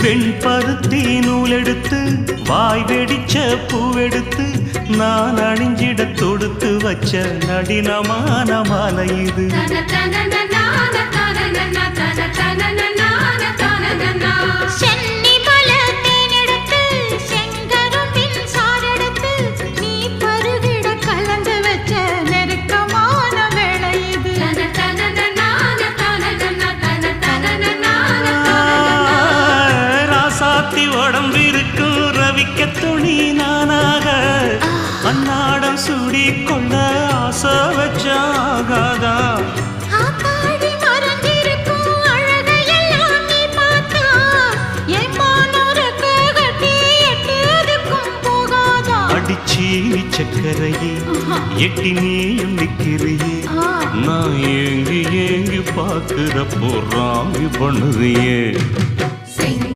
வெண்பருத்தி நூலெடுத்து வாய் வெடிச்ச பூவெடுத்து நான் அணிஞ்சிட தொடுத்து வச்ச நடினமான மாலை இது. உடம்பிருக்கும் ரவிக்க துணி நானாக அன்னாடம் சூடி கொள்ள ஆசை வச்சாகாதா. அடிச்சீனி சக்கரையே எட்டி நீயும் நிக்கிறியே நான் ஏங்கி ஏங்கி பார்க்கிற போறாங்கி பண்ணுறியே.